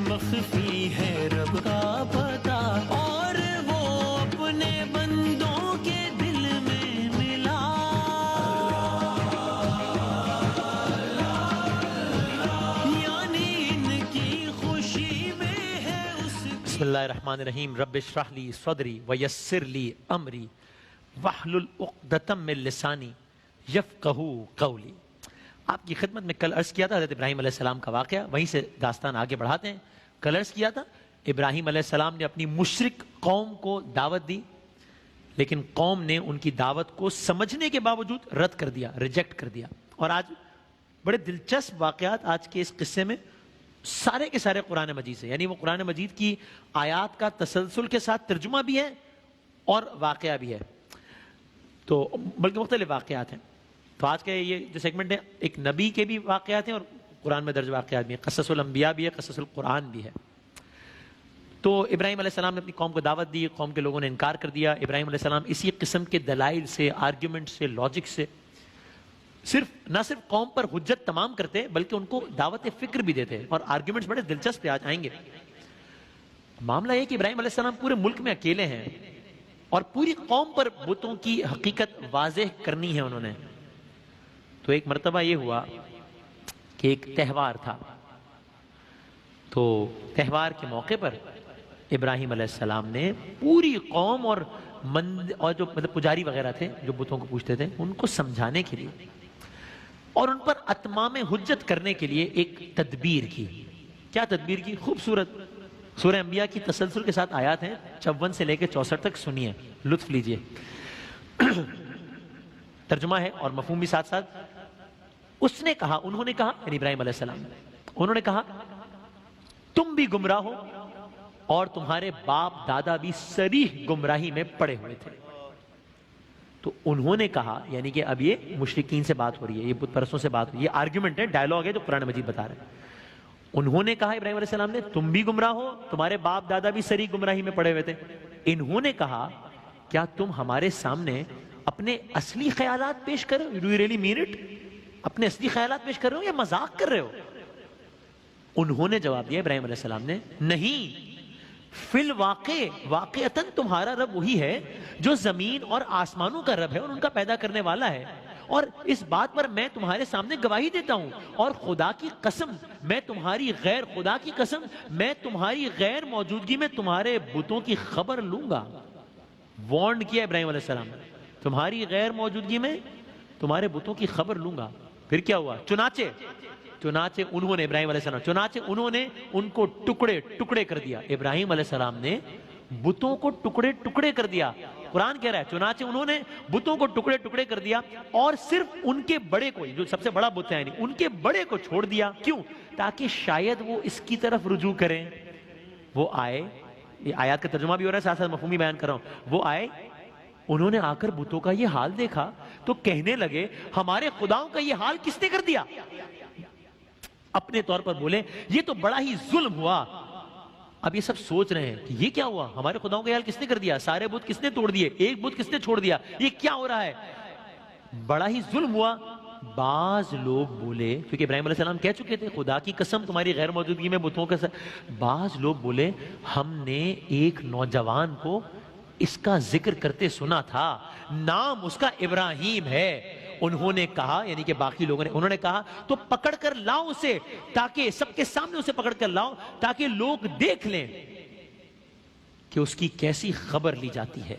مخفی ہے رب کا پتہ، اور وہ اپنے بندوں کے دل میں ملا۔ یعنی ان کی خوشی میں ہے اس کی۔ بسم اللہ الرحمن الرحیم۔ رب اشرح لی صدری ویسر لی امری واحلل عقدۃ من لسانی یفقہوا قولی۔ آپ کی خدمت میں کل عرض کیا تھا حضرت ابراہیم علیہ السلام کا واقعہ، وہیں سے داستان آگے بڑھاتے ہیں۔ کل عرض کیا تھا ابراہیم علیہ السلام نے اپنی مشرک قوم کو دعوت دی، لیکن قوم نے ان کی دعوت کو سمجھنے کے باوجود رد کر دیا، ریجیکٹ کر دیا۔ اور آج بڑے دلچسپ واقعات آج کے اس قصے میں سارے کے سارے قرآن مجید سے، یعنی وہ قرآن مجید کی آیات کا تسلسل کے ساتھ ترجمہ بھی ہے اور واقعہ بھی ہے، تو بلکہ مختلف واقعات ہیں۔ تو آج کا یہ جو سیگمنٹ ہے ایک نبی کے بھی واقعات ہیں اور قرآن میں درج واقعات بھی ہیں، قصص الانبیاء بھی ہے، قصص القرآن بھی ہے۔ تو ابراہیم علیہ السلام نے اپنی قوم کو دعوت دی، قوم کے لوگوں نے انکار کر دیا۔ ابراہیم علیہ السلام اسی قسم کے دلائل سے، آرگیومنٹ سے، لاجک سے نہ صرف قوم پر حجت تمام کرتے بلکہ ان کو دعوت فکر بھی دیتے، اور آرگیومنٹس بڑے دلچسپ آج آئیں گے۔ معاملہ یہ کہ ابراہیم علیہ السلام پورے ملک میں اکیلے ہیں اور پوری قوم پر بتوں کی حقیقت واضح کرنی ہے انہوں نے۔ تو ایک مرتبہ یہ ہوا کہ ایک تہوار تھا، تو تہوار کے موقع پر ابراہیم علیہ السلام نے پوری قوم اور جو مطلب پجاری وغیرہ تھے جو بتوں کو پوجتے تھے ان کو سمجھانے کے لیے اور ان پر اتمام حجت کرنے کے لیے ایک تدبیر کی۔ کیا تدبیر کی؟ خوبصورت سورہ انبیاء کی تسلسل کے ساتھ آیات ہیں، 54 سے لے کے 64 تک سنیے، لطف لیجئے۔ ترجمہ ہے اور مفہوم بھی ساتھ ساتھ۔ اس نے کہا، انہوں نے کہا، یعنی ابراہیم علیہ السلام انہوں نے کہا تم بھی گمراہ ہو اور تمہارے باپ دادا بھی صریح گمراہی میں پڑے ہوئے تھے۔ تو انہوں نے کہا، یعنی کہ اب یہ مشرکین سے بات ہو رہی ہے، یہ بت پرستوں سے بات ہو رہی ہے، یہ آرگیومنٹ ہے، ڈائلاگ ہے جو قرآن مجید بتا رہے ہیں۔ انہوں نے کہا ابراہیم علیہ السلام نے تم بھی گمراہ ہو، تمہارے باپ دادا بھی صریح گمراہی میں پڑے ہوئے تھے۔ انہوں نے کہا کیا تم ہمارے سامنے اپنے اصلی خیالات پیش کر رہے ہو؟ Do you really mean it؟ اپنے اصلی خیالات پیش کر رہے ہو یا مذاق کر رہے ہو؟ انہوں نے جواب دیا ابراہیم علیہ السلام نے، نہیں، فی الواقع واقعتاً تمہارا رب وہی ہے جو زمین اور آسمانوں کا رب ہے اور ان کا پیدا کرنے والا ہے، اور اس بات پر میں تمہارے سامنے گواہی دیتا ہوں، اور خدا کی قسم میں خدا کی قسم میں تمہاری غیر موجودگی میں تمہارے بتوں کی خبر لوں گا۔ وارنڈ کیا ابراہیم علیہ السلام نے، تمہاری غیر موجودگی میں تمہارے بتوں کی خبر لوں گا۔ پھر کیا ہوا؟ چنانچہ انہوں نے ابراہیم علیہ السلام چنانچہ انہوں نے ان کو ٹکڑے ٹکڑے کر دیا۔ ابراہیم علیہ السلام نے بتوں کو ٹکڑے ٹکڑے کر دیا۔ قرآن کہہ رہا ہے چنانچہ انہوں نے بتوں کو ٹکڑے ٹکڑے کر دیا، اور صرف ان کے بڑے کو، جو سب سے بڑا بت ہے ان کے بڑے کو چھوڑ دیا۔ کیوں؟ تاکہ شاید وہ اس کی طرف رجوع کریں، وہ آئے، یہ آیات کا ترجمہ بھی ہو رہا ہے ساتھ ساتھ مفہومی بیان کر رہا ہوں، وہ آئے، انہوں نے آ کر بتوں کا یہ حال دیکھا تو کہنے لگے ہمارے خداؤں کا یہ حال کس نے کر دیا؟ اپنے طور پر بولے یہ تو بڑا ہی ظلم ہوا۔ اب یہ سب سوچ رہے ہیں کہ یہ کیا ہوا، ہمارے خداؤں کا یہ حال کس نے کر دیا، سارے بت کس نے توڑ دیے، ایک بت کس نے چھوڑ دیا، یہ کیا ہو رہا ہے، بڑا ہی ظلم ہوا۔ بعض لوگ بولے، کیونکہ ابراہیم علیہ السلام کہہ چکے تھے خدا کی قسم تمہاری غیر موجودگی میں بتوں کا بعض لوگ بولے ہم نے ایک نوجوان کو اس کا ذکر کرتے سنا تھا، نام اس کا ابراہیم ہے۔ انہوں نے کہا، یعنی کہ باقی لوگوں نے، انہوں نے کہا تو پکڑ کر لاؤ اسے، تاکہ سب کے سامنے اسے پکڑ کر لاؤ تاکہ لوگ دیکھ لیں کہ اس کی کیسی خبر لی جاتی ہے۔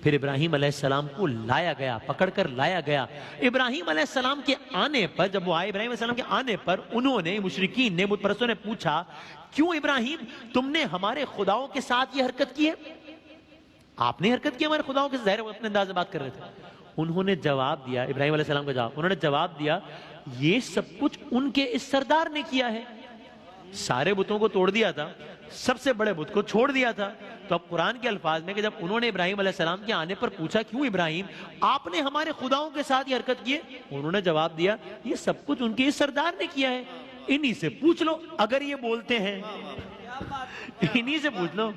پھر ابراہیم علیہ السلام کو لایا گیا، پکڑ کر لایا گیا۔ ابراہیم علیہ السلام کے آنے پر، جب وہ آئے ابراہیم علیہ السلام کے آنے پر، انہوں نے، مشرکین نے، بت پرستوں نے پوچھا کیوں ابراہیم تم نے ہمارے خداؤں کے ساتھ یہ حرکت کی ہے؟ آپ نے حرکت کی ہمارے خداؤں کے، ظاہر اپنے انداز میں بات کر رہے تھے۔ انہوں نے جواب دیا، ابراہیم علیہ السلام کا جواب، انہوں نے جواب دیا یہ سب کچھ ان کے اس سردار نے کیا ہے، سارے بتوں کو توڑ دیا تھا، سب سے بڑے بت کو چھوڑ دیا تھا۔ تو اب قرآن کے الفاظ میں کہ جب انہوں نے ابراہیم علیہ السلام کے آنے پر پوچھا کیوں ابراہیم آپ نے ہمارے خداؤں کے ساتھ یہ حرکت کی ہے، انہوں نے جواب دیا یہ سب کچھ ان کے اس سردار نے کیا ہے، انہی سے پوچھ لو اگر یہ بولتے ہیں، انہی سے پوچھ لو،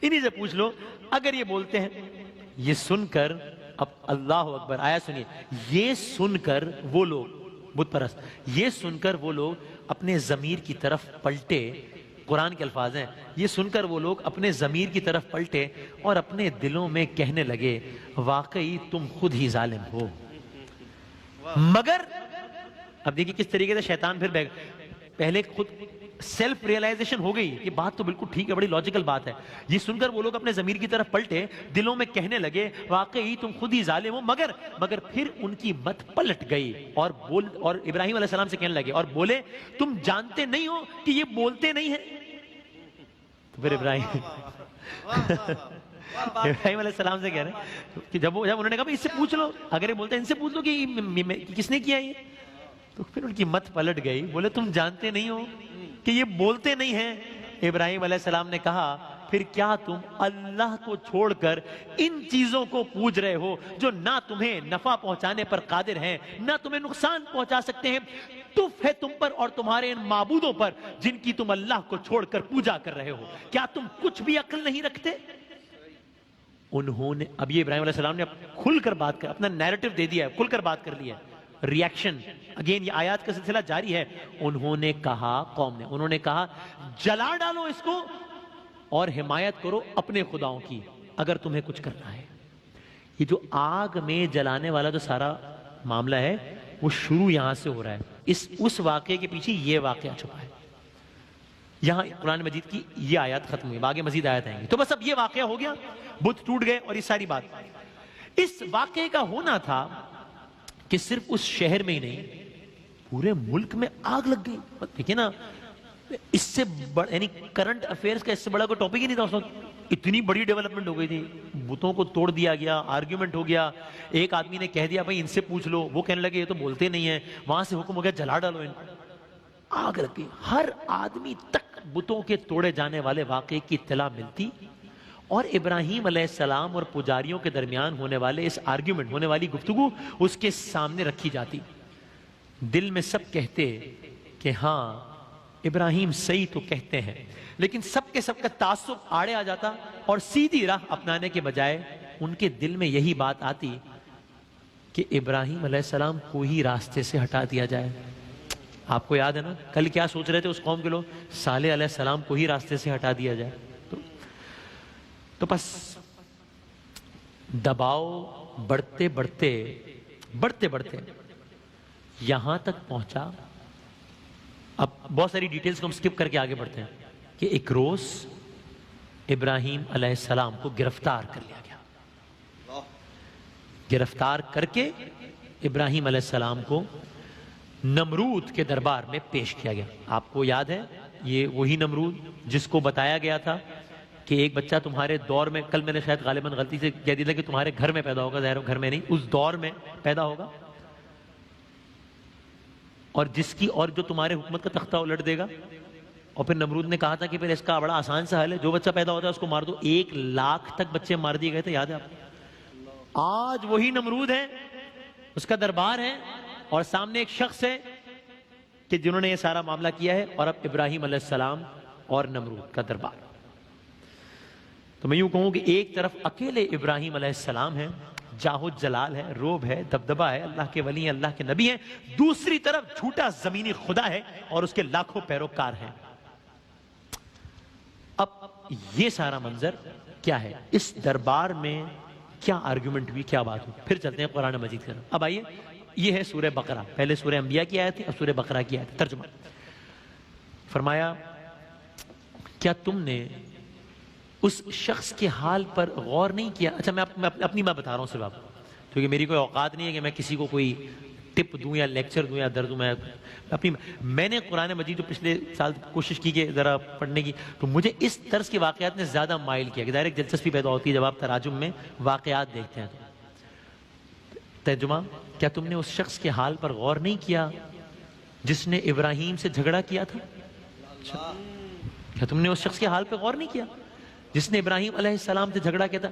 انہی سے پوچھ لو اگر یہ بولتے ہیں۔ یہ سن کر اب اللہ اکبر، آیا سنیے، یہ سن کر وہ لوگ بت پرست. یہ سن کر وہ لوگ اپنے ضمیر کی طرف پلٹے. قرآن کے الفاظ ہیں. یہ سن کر وہ لوگ اپنے ضمیر کی طرف پلٹے اور اپنے دلوں میں کہنے لگے واقعی تم خود ہی ظالم ہو. مگر اب دیکھیں کس طریقے سے شیطان پھر پہلے خود سیلف ریئلائزیشن ہو گئی. یہ بات تو بالکل ٹھیک ہے, بڑی لاجیکل بات ہے. یہ سن کر وہ لوگ اپنے ضمیر کی طرف پلٹے, دلوں میں کہنے لگے واقعی تم خود ہی ظالم ہو. مگر پھر ان کی مت پلٹ گئی اور ابراہیم علیہ السلام سے کہنے لگے اور بولے تم جانتے نہیں ہو کہ یہ بولتے نہیں ہیں. تو پھر ابراہیم علیہ السلام سے کہہ رہے ہیں کہ جب انہوں نے کہا اس سے پوچھ لو, اگر یہ بولتے ہیں ان سے پوچھ لو کہ کس نے کیا یہ, تو پھر ان کی مت پلٹ گئی. بولے تم جانتے نہیں ہو کہ یہ بولتے نہیں ہیں. ابراہیم علیہ السلام نے کہا پھر کیا تم اللہ کو چھوڑ کر ان چیزوں کو پوج رہے ہو جو نہ تمہیں نفع پہنچانے پر قادر ہیں نہ تمہیں نقصان پہنچا سکتے ہیں. تف ہے تم پر اور تمہارے ان معبودوں پر جن کی تم اللہ کو چھوڑ کر پوجا کر رہے ہو. کیا تم کچھ بھی عقل نہیں رکھتے؟ انہوں نے اب یہ ابراہیم علیہ السلام نے کھل کر بات کر, اپنا نیریٹو دے دیا ہے, کھل کر بات کر لیا. ریاکشن اگین, یہ آیات کا سلسلہ جاری ہے. انہوں نے کہا, قوم نے, انہوں نے کہا جلا ڈالو اس کو اور حمایت کرو اپنے خداؤں کی اگر تمہیں کچھ کرنا ہے. یہ جو آگ میں جلانے والا جو سارا معاملہ ہے وہ شروع یہاں سے ہو رہا ہے. اس واقعے کے پیچھے یہ واقعہ چھپا ہے. یہاں قرآن مجید کی یہ آیات ختم ہوئی, آگے مزید آیات آئیں گی. تو بس اب یہ واقعہ ہو گیا, بت ٹوٹ گئے اور یہ ساری بات. اس واقعے کا ہونا تھا کہ صرف اس شہر میں ہی نہیں پورے ملک میں آگ لگ گئی. دیکھیں نا, اس سے یعنی کرنٹ افیئرز کا اس سے بڑا کوئی ٹاپک ہی نہیں تھا اس وقت. اتنی بڑی ڈیولپمنٹ ہو گئی تھی, بتوں کو توڑ دیا گیا, آرگیومنٹ ہو گیا. ایک آدمی نے کہہ دیا بھائی ان سے پوچھ لو, وہ کہنے لگے یہ تو بولتے نہیں ہیں. وہاں سے حکم ہو گیا جلا ڈالو ان کو. آگ لگ گئی. ہر آدمی تک بتوں کے توڑے جانے والے واقعے کی اطلاع ملتی اور ابراہیم علیہ السلام اور پجاریوں کے درمیان ہونے والے اس آرگیومنٹ, ہونے والی گفتگو اس کے سامنے رکھی جاتی. دل میں سب کہتے کہ ہاں ابراہیم صحیح تو کہتے ہیں, لیکن سب کا تعصب آڑے آ جاتا اور سیدھی راہ اپنانے کے بجائے ان کے دل میں یہی بات آتی کہ ابراہیم علیہ السلام کو ہی راستے سے ہٹا دیا جائے. آپ کو یاد ہے نا کل کیا سوچ رہے تھے اس قوم کے لوگ, صالح علیہ السلام کو ہی راستے سے ہٹا دیا جائے. تو بس دباؤ بڑھتے بڑھتے یہاں تک پہنچا. اب بہت ساری ڈیٹیلز کو ہم سکپ کر کے آگے بڑھتے ہیں کہ ایک روز ابراہیم علیہ السلام کو گرفتار کر لیا گیا. گرفتار کر کے ابراہیم علیہ السلام کو نمرود کے دربار میں پیش کیا گیا. آپ کو یاد ہے یہ وہی نمرود جس کو بتایا گیا تھا کہ ایک بچہ تمہارے دور میں, کل میں نے شاید غالباً غلطی سے کہہ دیا کہ تمہارے گھر میں پیدا ہوگا, ظاہر گھر میں نہیں, اس دور میں پیدا ہوگا, اور جس کی اور جو تمہارے حکومت کا تختہ الٹ دے گا. اور پھر نمرود نے کہا تھا کہ پھر اس کا بڑا آسان سا حل ہے, جو بچہ پیدا ہوتا ہے اس کو مار دو. 1,00,000 تک بچے مار دیے گئے تھے, یاد ہے آپ کو. آج وہی نمرود ہے, اس کا دربار ہے اور سامنے ایک شخص ہے کہ جنہوں نے یہ سارا معاملہ کیا ہے, اور اب ابراہیم علیہ السلام اور نمرود کا دربار. تو میں یوں کہوں کہ ایک طرف اکیلے ابراہیم علیہ السلام ہیں, جاہ و جلال ہے, روب ہے, دبدبہ ہے, اللہ کے ولی ہیں, اللہ کے نبی ہیں. دوسری طرف جھوٹا زمینی خدا ہے اور اس کے لاکھوں پیروکار ہیں. اب یہ سارا منظر کیا ہے, اس دربار میں کیا آرگومنٹ ہوئی, کیا بات ہوئی. پھر چلتے ہیں قرآن مجید کی طرف. اب آئیے, یہ ہے سورہ بقرہ. پہلے سورہ انبیاء کی آیت تھی, اب سورہ بقرہ کی آیت. ترجمہ فرمایا کیا تم نے اس شخص کے حال پر غور نہیں کیا. اچھا میں اپنی بات بتا رہا ہوں صرف آپ, کیونکہ میری کوئی اوقات نہیں ہے کہ میں کسی کو کوئی ٹپ دوں یا لیکچر دوں یا درد دوں. میں نے قرآن مجید جو پچھلے سال کوشش کی کہ ذرا پڑھنے کی, تو مجھے اس طرز کے واقعات نے زیادہ مائل کیا کہ ڈائریکٹ دلچسپی پیدا ہوتی ہے جب آپ تراجم میں واقعات دیکھتے ہیں. ترجمہ کیا تم نے اس شخص کے حال پر غور نہیں کیا جس نے ابراہیم سے جھگڑا کیا تھا. کیا تم نے اس شخص کے حال پہ غور نہیں کیا جس نے ابراہیم علیہ السلام سے جھگڑا کیا تھا.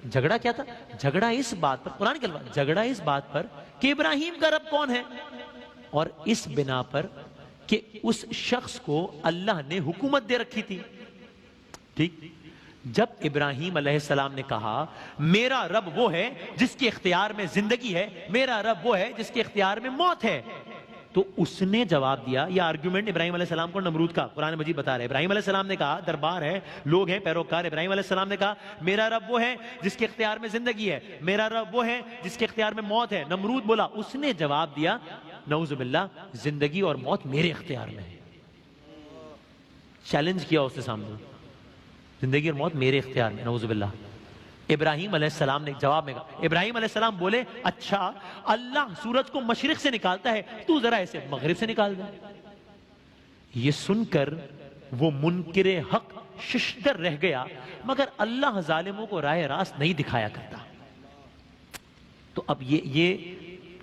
جھگڑا کیا تھا؟ جھگڑا اس بات پر, قرآن کے الفاظ, جھگڑا اس بات پر کہ ابراہیم کا رب کون ہے, اور اس بنا پر کہ اس شخص کو اللہ نے حکومت دے رکھی تھی. ٹھیک, جب ابراہیم علیہ السلام نے کہا میرا رب وہ ہے جس کے اختیار میں زندگی ہے, میرا رب وہ ہے جس کے اختیار میں موت ہے, تو اس نے جواب دیا, یہ آرگیومنٹ ابراہیم علیہ السلام کو نمرود کا قرآن مجید بتا رہا ہے. ابراہیم علیہ السلام نے کہا, دربار ہے, لوگ ہیں, پیروکار. ابراہیم علیہ السلام نے کہا میرا رب وہ ہے جس کے اختیار میں زندگی ہے, میرا رب وہ ہے جس کے اختیار میں موت ہے. نمرود بولا, اس نے جواب دیا نعوذ باللہ زندگی اور موت میرے اختیار میں ہے. چیلنج کیا اس نے سامنے, زندگی اور موت میرے اختیار میں, نعوذ باللہ. ابراہیم علیہ السلام نے جواب میں کہا, ابراہیم علیہ السلام بولے اچھا اللہ سورج کو مشرق سے نکالتا ہے, تو ذرا ایسے مغرب سے نکال دے. یہ سن کر وہ منکر حق ششدر رہ گیا, مگر اللہ ظالموں کو راہ راست نہیں دکھایا کرتا. تو اب یہ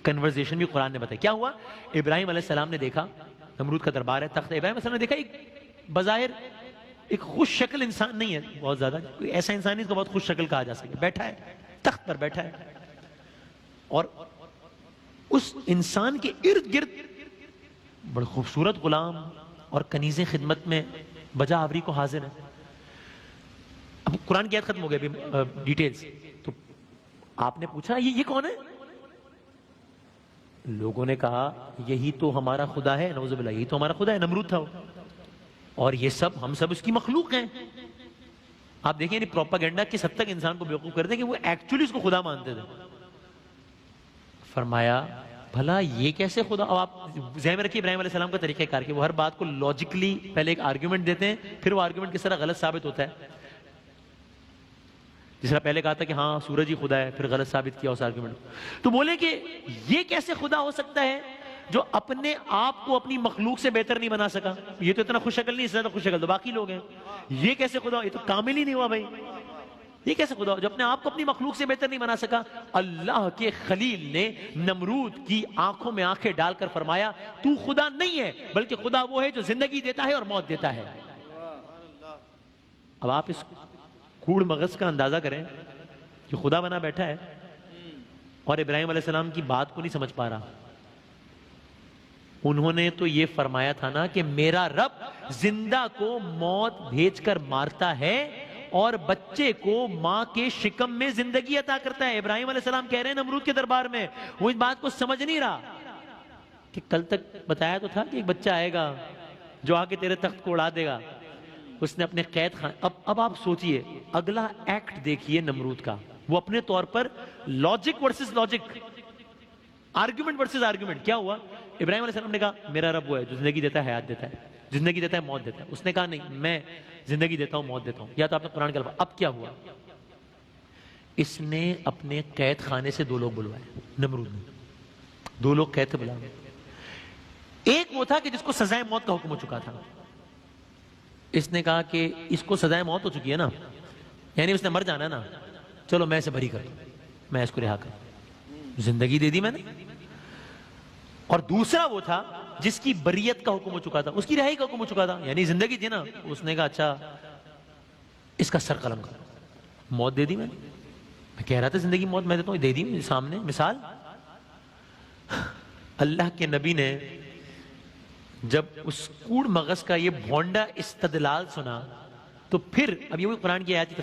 کنورزیشن بھی قرآن نے بتایا. کیا ہوا؟ ابراہیم علیہ السلام نے دیکھا نمرود کا دربار ہے, تخت ہے. ابراہیم علیہ السلام نے دیکھا ایک بظاہر ایک خوش شکل انسان نہیں ہے بہت زیادہ, کوئی ایسا انسان نہیں اس کو بہت خوش شکل کہا جا سکے, بیٹھا ہے تخت پر بیٹھا ہے, اور اس انسان کے ارد گرد بڑے خوبصورت غلام اور کنیزیں خدمت میں بجا آوری کو حاضر ہیں. اب قرآن کی آیت ختم ہو گئی ڈیٹیلز. تو آپ نے پوچھا یہ کون ہے؟ لوگوں نے کہا یہی تو ہمارا خدا ہے, نعوذ باللہ یہی تو ہمارا خدا ہے. نمرود تھا وہ, اور یہ سب ہم سب اس کی مخلوق ہیں. آپ دیکھیں یعنی پروپیگنڈا کس حد تک انسان کو بیوقوف کر دیں کہ وہ ایکچولی اس کو خدا مانتے تھے. فرمایا بھلا یہ کیسے خدا؟ اب آپ ذہن میں رکھیے ابراہیم علیہ السلام کا طریقہ کار کہ وہ ہر بات کو لاجیکلی پہلے ایک آرگیومنٹ دیتے ہیں, پھر وہ آرگیومنٹ کس طرح غلط ثابت ہوتا ہے. جس طرح پہلے کہا تھا کہ ہاں سورج ہی خدا ہے, پھر غلط ثابت کیا اس آرگیومنٹ. تو بولے کہ یہ کیسے خدا ہو سکتا ہے جو اپنے آپ کو اپنی مخلوق سے بہتر نہیں بنا سکا؟ یہ تو اتنا خوش شکل نہیں, اس سے زیادہ خوش شکل تو باقی لوگ ہیں. یہ کیسے خدا؟ یہ تو کامل ہی نہیں ہوا بھائی. یہ کیسے خدا جو اپنے آپ کو اپنی مخلوق سے بہتر نہیں بنا سکا؟ اللہ کے خلیل نے نمرود کی آنکھوں میں آنکھیں ڈال کر فرمایا تو خدا نہیں ہے, بلکہ خدا وہ ہے جو زندگی دیتا ہے اور موت دیتا ہے. اب آپ اس کوڑ مغز کا اندازہ کریں کہ خدا بنا بیٹھا ہے اور ابراہیم علیہ السلام کی بات کو نہیں سمجھ پا رہا. انہوں نے تو یہ فرمایا تھا نا کہ میرا رب زندہ کو موت بھیج کر مارتا ہے اور بچے کو ماں کے شکم میں زندگی عطا کرتا ہے. ابراہیم علیہ السلام کہہ رہے ہیں نمرود کے دربار میں, وہ اس بات کو سمجھ نہیں رہا کہ کل تک بتایا تو تھا کہ ایک بچہ آئے گا جو آ کے تیرے تخت کو اڑا دے گا. اس نے اپنے قید خان, اب آپ سوچئے اگلا ایکٹ دیکھیے نمرود کا. وہ اپنے طور پر logic versus logic, argument versus argument. کیا ہوا؟ ابراہیم علیہ السلام نے کہا میرا رب وہ ہے جو زندگی دیتا ہے, حیات دیتا ہے, زندگی دیتا ہے, موت دیتا ہے. اس نے کہا نہیں, میں زندگی دیتا ہوں, موت دیتا ہوں. یا تو آپ نے قرآن کے الفاظ. اب کیا ہوا؟ اس نے اپنے قید خانے سے 2 لوگ بلوائے. نمرود نے 2 لوگ قید سے بلائے. ایک وہ تھا کہ جس کو سزائے موت کا حکم ہو چکا تھا. اس نے کہا کہ اس کو سزائے موت ہو چکی ہے نا, یعنی اس نے مر جانا ہے نا, چلو میں اسے بری کر دوں, میں اس کو رہا کروں, زندگی دے دی میں نے. اور دوسرا وہ تھا جس کی بریت کا حکم ہو چکا تھا, اس کی رہائی کا حکم ہو چکا تھا, یعنی زندگی تھی نا. اس نے کہا اچھا اس کا سر قلم کر, موت دے دی میں نے. میں کہہ رہا تھا زندگی موت میں دیتا ہوں, دے دی سامنے مثال. اللہ کے نبی نے جب اس کوڑ مغز کا یہ بھونڈا استدلال سنا تو پھر اب یہ قرآن کی آیات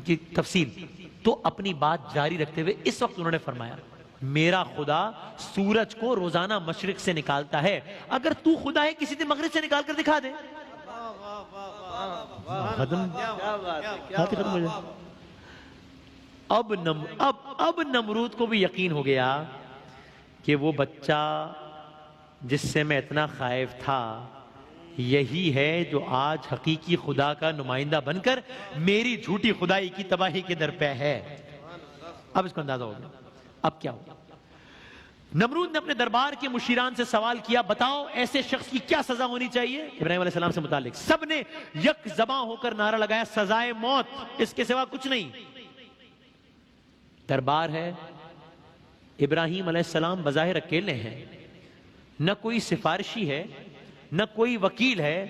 کی تفصیل تو اپنی بات جاری رکھتے ہوئے اس وقت انہوں نے فرمایا میرا خدا سورج کو روزانہ مشرق سے نکالتا ہے, اگر تو خدا ہے کسی دن مغرب سے نکال کر دکھا دے. اب نمرود کو بھی یقین ہو گیا کہ وہ بچہ جس سے میں اتنا خائف تھا یہی ہے جو آج حقیقی خدا کا نمائندہ بن کر میری جھوٹی خدائی کی تباہی کے در پہ ہے. اب اس کو اندازہ ہو گیا. اب کیا ہوا؟ نمرود نے اپنے دربار کے مشیران سے سوال کیا بتاؤ ایسے شخص کی کیا سزا ہونی چاہیے. ابراہیم علیہ السلام سے متعلق سب نے یک زباں ہو کر نعرہ لگایا سزائے موت, اس کے سوا کچھ نہیں. دربار ہے, ابراہیم علیہ السلام بظاہر اکیلے ہیں, نہ کوئی سفارشی ہے, نہ کوئی وکیل ہے,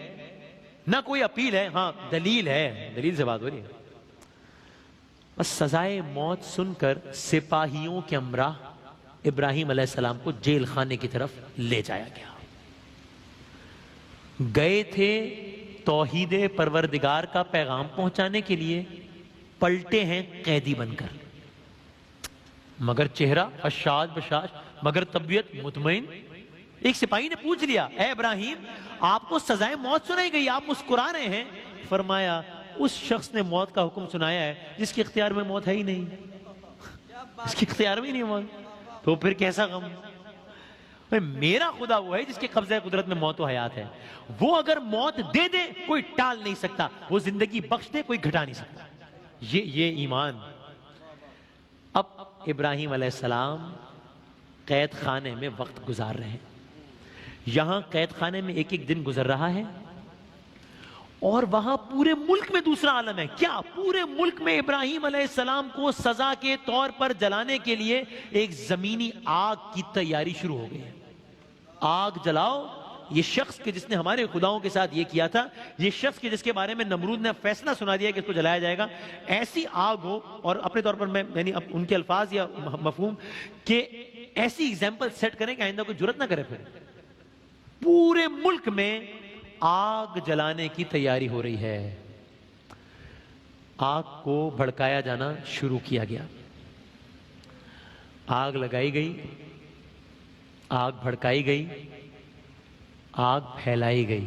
نہ کوئی اپیل ہے. ہاں دلیل ہے, دلیل سے بات ہو رہی ہے. بس سزائے موت سن کر سپاہیوں کے ہمراہ ابراہیم علیہ السلام کو جیل خانے کی طرف لے جایا گیا. گئے تھے توحید پروردگار کا پیغام پہنچانے کے لیے, پلٹے ہیں قیدی بن کر. مگر چہرہ اشاد بشاش, مگر طبیعت مطمئن. ایک سپاہی نے پوچھ لیا اے ابراہیم آپ کو سزائے موت سنائی گئی, آپ مسکرا رہے ہیں. فرمایا اس شخص نے موت کا حکم سنایا ہے جس کے اختیار میں موت ہے ہی نہیں, اس کے اختیار میں ہی نہیں موت, تو پھر کیسا غم. میرا خدا وہ ہے جس کے قبضہ قدرت میں موت و حیات ہے, وہ اگر موت دے دے کوئی ٹال نہیں سکتا, وہ زندگی بخش دے کوئی گھٹا نہیں سکتا. یہ ایمان. اب ابراہیم علیہ السلام قید خانے میں وقت گزار رہے ہیں. یہاں قید خانے میں ایک ایک دن گزر رہا ہے, اور وہاں پورے ملک میں دوسرا عالم ہے. کیا پورے ملک میں ابراہیم علیہ السلام کو سزا کے طور پر جلانے کے لیے ایک زمینی آگ کی تیاری شروع ہو گئی ہے. آگ جلاؤ, یہ شخص کہ جس نے ہمارے خداؤں کے ساتھ یہ کیا تھا, یہ شخص کہ جس کے بارے میں نمرود نے فیصلہ سنا دیا کہ اس کو جلایا جائے گا, ایسی آگ ہو. اور اپنے طور پر میں یعنی ان کے الفاظ یا مفہوم کہ ایسی ایگزامپل سیٹ کریں کہ آئندہ کوئی جرت نہ کرے. پھر پورے ملک میں آگ جلانے کی تیاری ہو رہی ہے. آگ کو بھڑکایا جانا شروع کیا گیا. آگ لگائی گئی, آگ بھڑکائی گئی, آگ پھیلائی گئی,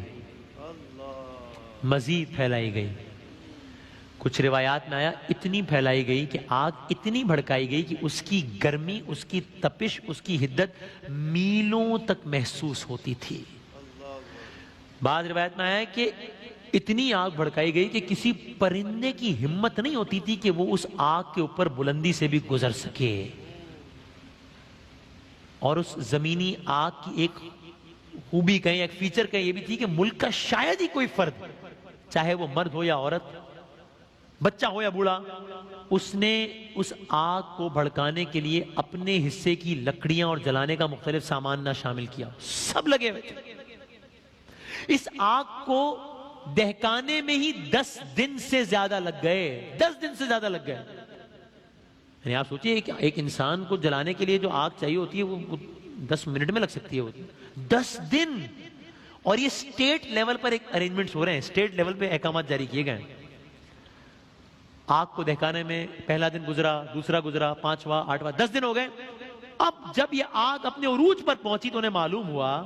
مزید پھیلائی گئی. کچھ روایات میں آیا اتنی پھیلائی گئی کہ آگ اتنی بھڑکائی گئی کہ اس کی گرمی, اس کی تپش, اس کی حدت میلوں تک محسوس ہوتی تھی. بعض روایت میں آیا ہے کہ اتنی آگ بھڑکائی گئی کہ کسی پرندے کی ہمت نہیں ہوتی تھی کہ وہ اس آگ کے اوپر بلندی سے بھی گزر سکے. اور اس زمینی آگ کی ایک خوبی کہیں, ایک فیچر کہیں یہ بھی تھی کہ ملک کا شاید ہی کوئی فرد, چاہے وہ مرد ہو یا عورت, بچہ ہو یا بوڑھا, اس نے اس آگ کو بھڑکانے کے لیے اپنے حصے کی لکڑیاں اور جلانے کا مختلف سامان نہ شامل کیا. سب لگے ہوئے تھے. اس آگ کو دہکانے میں ہی 10 دن سے زیادہ لگ گئے. 10 دن سے زیادہ لگ گئے. یعنی آپ سوچئے کہ ایک انسان کو جلانے کے لیے جو آگ چاہیے ہوتی ہے وہ 10 منٹ میں لگ سکتی ہے. 10 دن. اور یہ اسٹیٹ لیول پر ایک ارینجمنٹس ہو رہے ہیں, اسٹیٹ لیول پہ احکامات جاری کیے گئے ہیں. آگ کو دہکانے میں پہلا دن گزرا, دوسرا گزرا, 5واں, 8واں, 10 دن ہو گئے. اب جب یہ آگ اپنے عروج پر پہنچی تو انہیں معلوم ہوا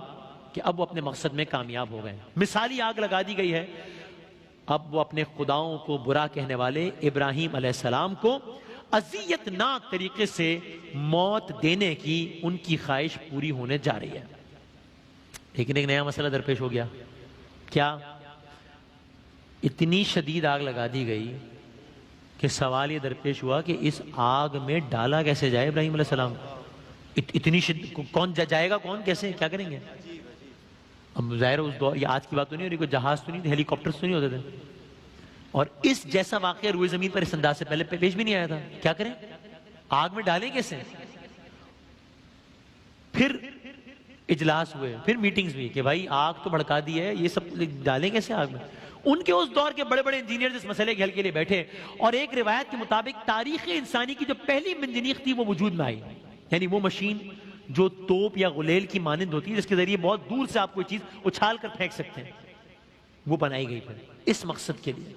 کہ اب وہ اپنے مقصد میں کامیاب ہو گئے. مثالی آگ لگا دی گئی ہے. اب وہ اپنے خداؤں کو برا کہنے والے ابراہیم علیہ السلام کو اذیت ناک طریقے سے موت دینے کی ان کی خواہش پوری ہونے جا رہی ہے. لیکن ایک نیا مسئلہ درپیش ہو گیا. کیا؟ اتنی شدید آگ لگا دی گئی کہ سوال یہ درپیش ہوا کہ اس آگ میں ڈالا کیسے جائے ابراہیم علیہ السلام. اتنی کون جائے گا, کون, کیسے, کیا کریں گے؟ اب ظاہر اس دور, یہ آج کی بات تو نہیں ہو رہی, کوئی جہاز تو نہیں تھے, ہیلی کاپٹرز تو نہیں ہوتے تھے, اور اس جیسا واقعہ روئے زمین پر اس انداز سے پہلے پیش بھی نہیں آیا تھا. کیا کریں, آگ میں ڈالیں کیسے؟ پھر اجلاس ہوئے, پھر میٹنگز ہوئی کہ بھائی آگ تو بھڑکا دی ہے, یہ سب ڈالیں کیسے آگ میں. ان کے اس دور کے بڑے بڑے انجینئرز اس مسئلے کے حل کے لیے بیٹھے, اور ایک روایت کے مطابق تاریخ انسانی کی جو پہلی منجنیق تھی وہ وجود میں آئی. یعنی وہ مشین جو توپ یا غلیل کی مانند ہوتی ہے, جس کے ذریعے بہت دور سے آپ کوئی چیز اچھال کر پھینک سکتے ہیں, وہ بنائی گئی پھر اس مقصد کے لیے.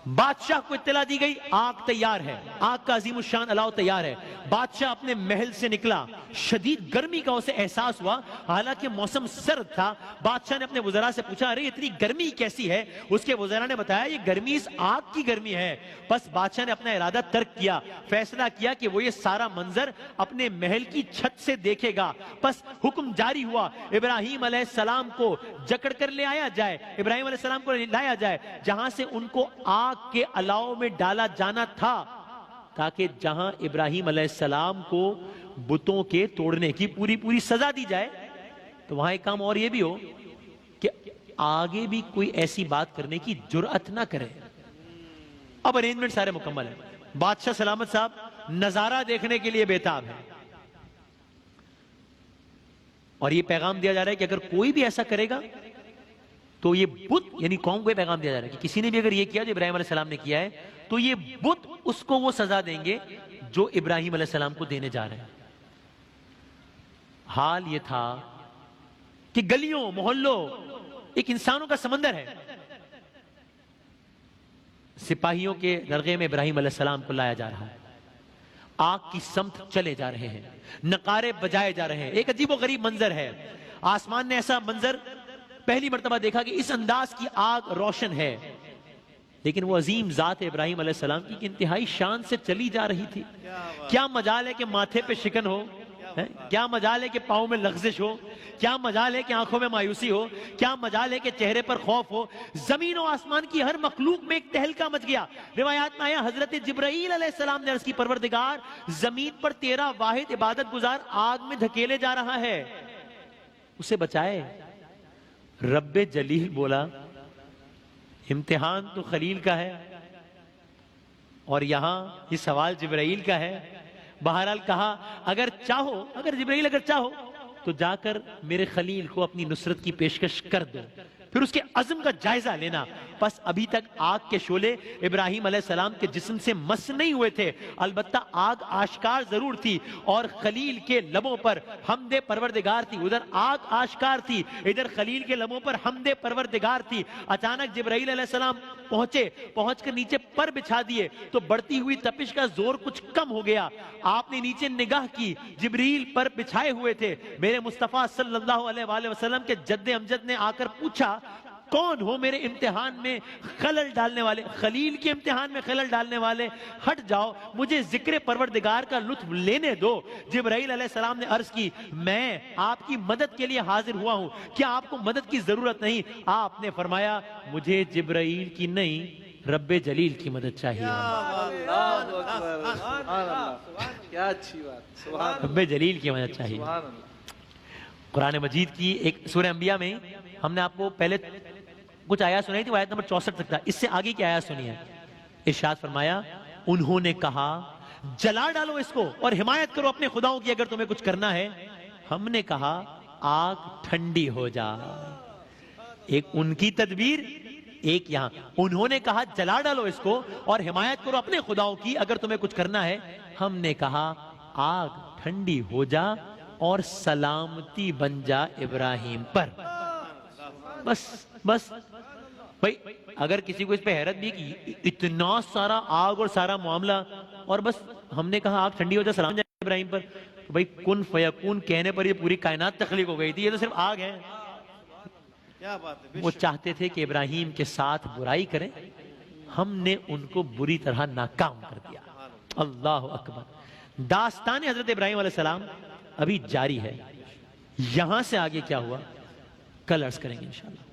بادشاہ کو اطلاع دی گئی آگ تیار ہے, آگ کا عظیم الشان الاؤ تیار ہے. بادشاہ اپنے محل سے نکلا, شدید گرمی کا اسے احساس ہوا, حالانکہ موسم سرد تھا. بادشاہ نے اپنے وزراء سے پوچھا ارے اتنی گرمی کیسی ہے؟ اس کے وزراء نے بتایا یہ گرمی اس آگ کی گرمی ہے. بس بادشاہ نے اپنا ارادہ ترک کیا, فیصلہ کیا کہ وہ یہ سارا منظر اپنے محل کی چھت سے دیکھے گا. بس حکم جاری ہوا ابراہیم علیہ السلام کو جکڑ کر لے آیا جائے, ابراہیم علیہ السلام کو لایا جائے جہاں سے ان کو آگ کے الاؤ میں ڈالا جانا تھا, تاکہ جہاں ابراہیم علیہ السلام کو بتوں کے توڑنے کی پوری سزا دی جائے, تو وہاں ایک کام اور یہ بھی ہو کہ آگے بھی کوئی ایسی بات کرنے کی جرأت نہ کرے. اب ارینجمنٹ سارے مکمل ہیں. بادشاہ سلامت صاحب نظارہ دیکھنے کے لیے بےتاب ہے, اور یہ پیغام دیا جا رہا ہے کہ اگر کوئی بھی ایسا کرے گا تو یہ بت, یعنی قوم کو یہ پیغام دیا جا رہا ہے کہ کسی نے بھی اگر یہ کیا جو ابراہیم علیہ السلام نے کیا ہے, تو یہ بت اس کو وہ سزا دیں گے جو ابراہیم علیہ السلام کو دینے جا رہے ہیں. حال یہ تھا کہ گلیوں محلوں ایک انسانوں کا سمندر ہے. سپاہیوں کے درگاہ میں ابراہیم علیہ السلام کو لایا جا رہا ہے. آگ کی سمت چلے جا رہے ہیں، نقارے بجائے جا رہے ہیں. ایک عجیب و غریب منظر ہے. آسمان نے ایسا منظر پہلی مرتبہ دیکھا کہ اس انداز کی آگ روشن ہے، لیکن وہ عظیم ذات ابراہیم علیہ السلام کی انتہائی شان سے چلی جا رہی تھی. کیا مجال ہے کہ ماتھے پہ شکن ہو، کیا مجال ہے کہ پاؤں میں لغزش ہو، کیا مجال ہے کہ آنکھوں میں مایوسی ہو، کیا مجال ہے کہ چہرے پر خوف ہو. زمین و آسمان کی ہر مخلوق میں ایک تہلکا مچ گیا. روایات میں آیا حضرت جبرائیل علیہ السلام نے عرض کی پروردگار زمین پر تیرا واحد عبادت گزار آگ میں دھکیلے جا رہا ہے، اسے بچائے. رب جلیل بولا امتحان تو خلیل کا ہے اور یہاں یہ سوال جبرائیل کا ہے. بہرحال کہا اگر جبرائیل اگر چاہو تو جا کر میرے خلیل کو اپنی نصرت کی پیشکش کر دو، پھر اس کے عزم کا جائزہ لینا. بس ابھی تک آگ کے شعلے ابراہیم علیہ السلام کے جسم سے مس نہیں ہوئے تھے، البتہ آگ آشکار ضرور تھی اور خلیل کے لبوں پر حمد پروردگار تھی. ادھر آگ آشکار تھی، ادھر خلیل کے لبوں پر حمد پروردگار تھی. اچانک جبرائیل علیہ السلام پہنچ کر نیچے پر بچھا دیے تو بڑھتی ہوئی تپش کا زور کچھ کم ہو گیا. آپ نے نیچے نگاہ کی، جبریل پر بچھائے ہوئے تھے. میرے مصطفیٰ صلی اللہ علیہ وآلہ وسلم کے جد امجد نے آ کر پوچھا کون ہو میرے امتحان میں خلل ڈالنے والے؟ خلیل کے امتحان میں خلل ڈالنے والے ہٹ جاؤ، مجھے ذکر پروردگار کا لطف لینے دو. جبرائیل علیہ السلام نے عرض کی میں آپ کی مدد کے لیے حاضر ہوا ہوں، کیا آپ کو مدد کی ضرورت نہیں؟ آپ نے فرمایا مجھے جبرائیل کی نہیں رب جلیل کی مدد چاہیے. کیا اچھی بات، رب جلیل کی مدد چاہیے. قرآن مجید کی ایک سورہ انبیاء میں ہم نے آپ کو پہلے کچھ آیات سنائی تھی، وہ آیت نمبر 64 تک تھا. اس سے آگے کی آیات سنی ہے. ارشاد فرمایا انہوں نے کہا جلا ڈالو اس کو اور حمایت کرو اپنے خداؤں کی اگر تمہیں کچھ کرنا ہے. ہم نے کہا آگ ٹھنڈی ہو جا. ایک ان کی تدبیر، ایک یہاں. انہوں نے کہا جلا ڈالو اس کو اور حمایت کرو اپنے خداؤں کی اگر تمہیں کچھ کرنا ہے. ہم نے کہا آگ ٹھنڈی ہو جا اور سلامتی بن جا ابراہیم پر. بس بھائی اگر کسی کو اس پہ حیرت بھی کی اتنا سارا آگ اور سارا معاملہ اور بس ہم نے کہا آگ ٹھنڈی ہو جا سلام جا ابراہیم پر، تو بھائی کن فیکون کہنے پر یہ پوری کائنات تخلیق ہو گئی تھی، یہ تو صرف آگ ہے. وہ چاہتے تھے کہ ابراہیم کے ساتھ برائی کریں، ہم نے ان کو بری طرح ناکام کر دیا. اللہ اکبر. داستان حضرت ابراہیم علیہ السلام ابھی جاری ہے. یہاں سے آگے کیا ہوا کل عرض کریں گے انشاءاللہ.